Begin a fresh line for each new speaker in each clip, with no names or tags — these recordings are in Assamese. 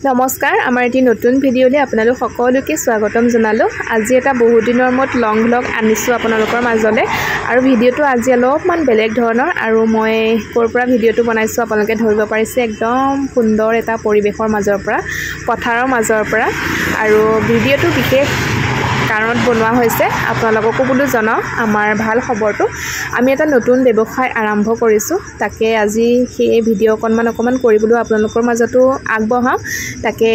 নমস্কাৰ আমাৰ এটি নতুন ভিডিঅ'লৈ আপোনালোক সকলোকে স্বাগতম জনালোঁ। আজি এটা বহুত দিনৰ মূৰত লং ভ্লগ আনিছোঁ আপোনালোকৰ মাজলৈ আৰু ভিডিঅ'টো আজি অলপমান বেলেগ ধৰণৰ আৰু মই ক'ৰ পৰা ভিডিঅ'টো বনাইছোঁ আপোনালোকে ধৰিব পাৰিছে। একদম সুন্দৰ এটা পৰিৱেশৰ মাজৰ পৰা, পথাৰৰ মাজৰ পৰা আৰু ভিডিঅ'টো বিশেষ কাৰণত বনোৱা হৈছে। আপোনালোককো বোলো জনাওঁ আমাৰ ভাল খবৰটো। আমি এটা নতুন ব্যৱসায় আৰম্ভ কৰিছোঁ, তাকে আজি সেই ভিডিঅ' অকণমান কৰিবলৈ আপোনালোকৰ মাজতো আগবঢ়াওঁ। তাকে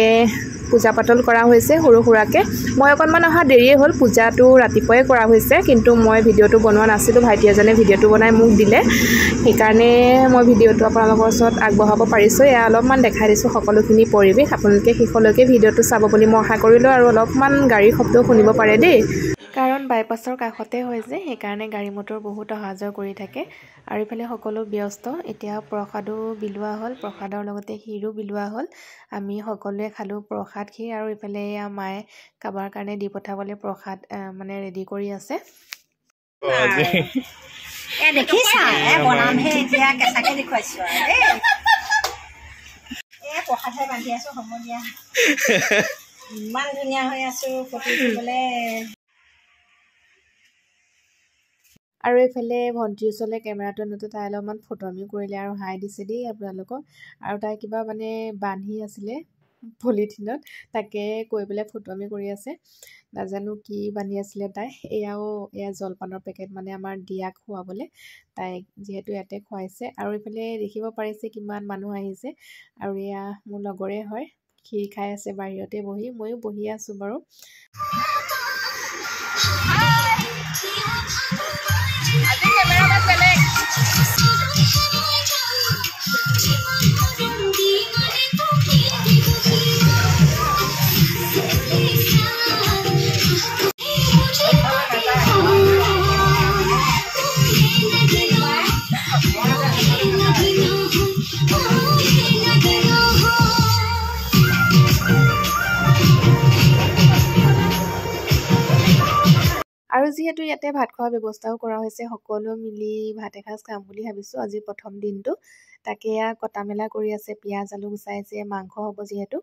পূজা পাতল কৰা হৈছে সৰু সুৰাকৈ। মই অকণমান অহা দেৰিয়ে হ'ল, পূজাটো ৰাতিপুৱাই কৰা হৈছে, কিন্তু মই ভিডিঅ'টো বনোৱা নাছিলোঁ। ভাইটি এজনে ভিডিঅ'টো বনাই মোক দিলে, সেইকাৰণে মই ভিডিঅ'টো আপোনালোকৰ ওচৰত আগবঢ়াব পাৰিছোঁ। এয়া অলপমান দেখাই দিছোঁ সকলোখিনি পৰিৱেশ। আপোনালোকে শেষলৈকে ভিডিঅ'টো চাব বুলি মই আশা কৰিলোঁ আৰু অলপমান গাড়ীৰ শব্দও শুনিব পাৰে দেই, কাৰণ বাইপাছৰ কাষতে হয় যে, সেইকাৰণে গাড়ী মটৰ বহুত অহা যোৱা কৰি থাকে আৰু ইফালে সকলো ব্যস্ত। এতিয়া প্ৰসাদো বিলোৱা হ'ল, প্ৰসাদৰ লগতে ক্ষীৰো বিলোৱা হ'ল। আমি সকলোৱে খালোঁ প্ৰসাদ ক্ষীৰ আৰু ইফালে মায়ে কাৰোবাৰ কাৰণে দি পঠাবলৈ প্ৰসাদ মানে ৰেডি কৰি আছে।
দেখিছা বনামহে এতিয়া কেঁচাকে দেখুৱাইছো প্ৰসাদহে বান্ধি আছো। হ'ব দিয়া, ইমান ধুনীয়া হৈ আছো ফটো উঠিবলে।
আৰু এইফালে ভণ্টিৰ ওচৰলৈ কেমেৰাটো আনোতে তাই অলপমান ফটোৱামিও কৰিলে আৰু হাই দিছে দেই আপোনালোকক। আৰু তাই কিবা মানে বান্ধি আছিলে পলিথিনত, তাকে কৈ পেলাই ফটোৱামি কৰি আছে। নাজানো কি বান্ধি আছিলে তাই। এয়া জলপানৰ পেকেট, মানে আমাৰ দিয়াক খুৱাবলৈ তাইক যিহেতু ইয়াতে খুৱাইছে। আৰু এইফালে দেখিব পাৰিছে কিমান মানুহ আহিছে আৰু এয়া মোৰ লগৰে হয়, ক্ষীৰ খাই আছে বাহিৰতে বহি। ময়ো বহি আছোঁ বাৰু। আৰু যিহেতু ইয়াতে ভাত খোৱাৰ ব্যৱস্থাও কৰা হৈছে, সকলো মিলি ভাত এসাঁজ খাম বুলি ভাবিছোঁ আজি প্ৰথম দিনটো। তাকে এয়া কটা মেলা কৰি আছে, পিঁয়াজ আলু গুচাইছে, মাংস হ'ব যিহেতু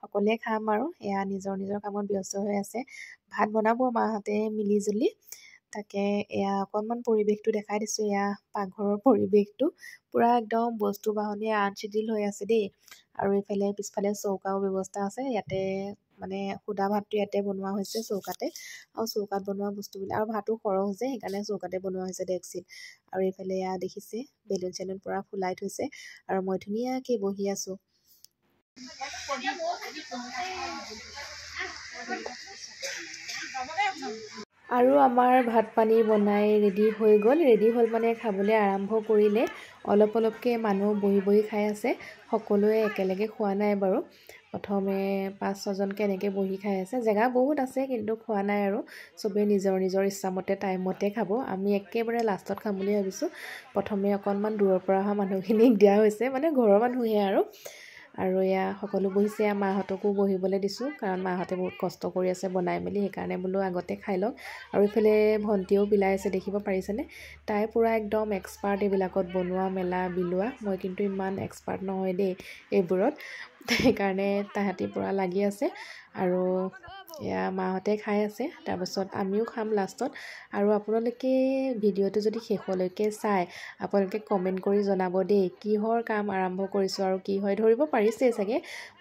সকলোৱে খাম আৰু। এয়া নিজৰ নিজৰ কামত ব্যস্ত হৈ আছে। ভাত বনাব মাহঁতে মিলি জুলি। তাকে এয়া অকণমান পৰিৱেশটো দেখাই দিছোঁ। এয়া পাকঘৰৰ পৰিৱেশটো পূৰা একদম বস্তু বাহনি আনচিডিল হৈ আছে দেই। আৰু এইফালে পিছফালে চৌকাও ব্যৱস্থা আছে। ইয়াতে মানে সুদা ভাতটো ইয়াতে বনোৱা হৈছে চৌকাতে, আৰু চৌকাত বনোৱা বস্তুবিলাক আৰু ভাতো সৰহ হৈছে, সেইকাৰণে চৌকাতে বনোৱা হৈছে ডেক্সিত। আৰু এইফালে এয়া দেখিছে বেলুন চেলুন পূৰা ফুলাই থৈছে আৰু মই ধুনীয়াকৈ বহি আছোঁ। আৰু আমাৰ ভাত পানী বনাই ৰেডি হৈ গ'ল। ৰেডি হ'ল মানে খাবলৈ আৰম্ভ কৰিলে। অলপ অলপকৈ মানুহ বহি বহি খাই আছে, সকলোৱে একেলগে খোৱা নাই বাৰু। প্ৰথমে 5-6জনকৈ এনেকৈ বহি খাই আছে। জেগা বহুত আছে কিন্তু খোৱা নাই আৰু, চবেই নিজৰ নিজৰ ইচ্ছামতে টাইমতে খাব। আমি একেবাৰে লাষ্টত খাম বুলি ভাবিছোঁ। প্ৰথমে অকণমান দূৰৰ পৰা অহা মানুহখিনিক দিয়া হৈছে, মানে ঘৰৰ মানুহে আৰু এয়া সকলো বহিছে। মাহঁতকো বহিবলৈ দিছোঁ, কাৰণ মাহঁতে বহুত কষ্ট কৰি আছে বনাই মেলি, সেইকাৰণে বোলো আগতে খাই লওক। আৰু ইফালে ভণ্টিও বিলাই আছে, দেখিব পাৰিছেনে? তাই পূৰা একদম এক্সপাৰ্ট এইবিলাকত বনোৱা মেলা বিলোৱা। মই কিন্তু ইমান এক্সপাৰ্ট নহয় দেই এইবোৰত, সেইকাৰণে তাহাঁতি পূৰা লাগি আছে। আৰু এয়া মাহঁতে খাই আছে, তাৰপাছত আমিও খাম লাষ্টত। আৰু আপোনালোকে ভিডিঅ'টো যদি শেষলৈকে চাই আপোনালোকে কমেণ্ট কৰি জনাব দেই, কিহৰ কাম আৰম্ভ কৰিছোঁ আৰু কি হয়। ধৰিব পাৰিছেই চাগে,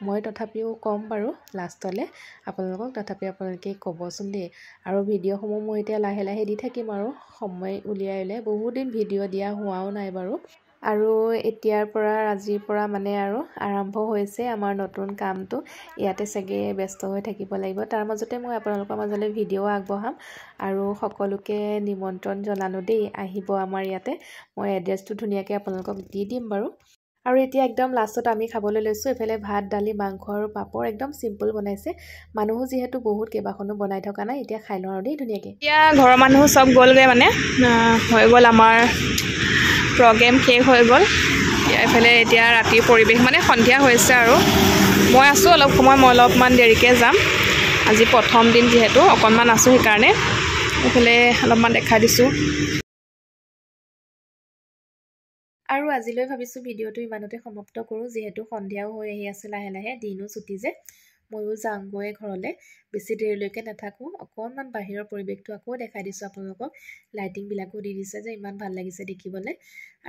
মই তথাপিও ক'ম বাৰু লাষ্টলৈ আপোনালোকক, তথাপি আপোনালোকে ক'বচোন দেই। আৰু ভিডিঅ'সমূহ মই এতিয়া লাহে লাহে দি থাকিম আৰু সময় উলিয়াই বহুত দিন ভিডিঅ' দিয়া হোৱাও নাই বাৰু। আৰু এতিয়াৰ পৰা আজিৰ পৰা মানে আৰু আৰম্ভ হৈছে আমাৰ নতুন কামটো। ইয়াতে চাগে ব্যস্ত হৈ থাকিব লাগিব। তাৰ মাজতে মই আপোনালোকৰ মাজলৈ ভিডিঅ' আগবঢ়াম আৰু সকলোকে নিমন্ত্ৰণ জনালোঁ দেই, আহিব আমাৰ ইয়াতে। মই এড্ৰেছটো ধুনীয়াকৈ আপোনালোকক দি দিম বাৰু। আৰু এতিয়া একদম লাষ্টত আমি খাবলৈ লৈছোঁ। এইফালে ভাত দালি মাংস আৰু পাপৰ একদম চিম্পুল বনাইছে। মানুহো যিহেতু বহুত, কেইবাখনো বনাই থকা নাই। এতিয়া খাই লওঁ আৰু দেই ধুনীয়াকৈ। এতিয়া ঘৰৰ মানুহ চব গ'লগৈ, মানে হৈ গ'ল আমাৰ প্ৰগ্ৰেম শেষ হৈ গ'ল। এইফালে এতিয়া ৰাতিৰ পৰিৱেশ, মানে সন্ধিয়া হৈছে আৰু মই আছোঁ অলপ সময়, মই অলপমান দেৰিকৈ যাম। আজি প্ৰথম দিন যিহেতু অকণমান আছোঁ, সেইকাৰণে এইফালে অলপমান দেখাই দিছোঁ। আৰু আজিলৈ ভাবিছোঁ ভিডিঅ'টো ইমানতে সমাপ্ত কৰোঁ, যিহেতু সন্ধিয়াও হৈ আহি আছে লাহে লাহে, দিনো ছুটি যে। ময়ো যাওঁগৈ ঘৰলৈ, বেছি দেৰিলৈকে নাথাকোঁ। অকণমান বাহিৰৰ পৰিৱেশটো আকৌ দেখাই দিছোঁ আপোনালোকক। লাইটিংবিলাকো দি দিছে যে ইমান ভাল লাগিছে দেখিবলৈ।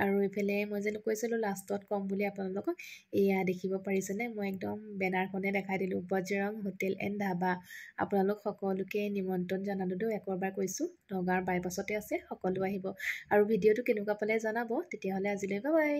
আৰু এইফালে মই যে কৈছিলোঁ লাষ্টত ক'ম বুলি আপোনালোকক, এয়া দেখিব পাৰিছেনে, মই একদম বেনাৰখনে দেখাই দিলোঁ, বজৰং হোটেল এণ্ড ধাবা। আপোনালোক সকলোকে নিমন্ত্ৰণ জনালোঁ দেই, একবাৰ কৈছোঁ। নগাঁৱৰ বাইপাছতে আছে, সকলো আহিব। আৰু ভিডিঅ'টো কেনেকুৱা পালে জনাব। তেতিয়াহ'লে আজিলৈ বাই বাই।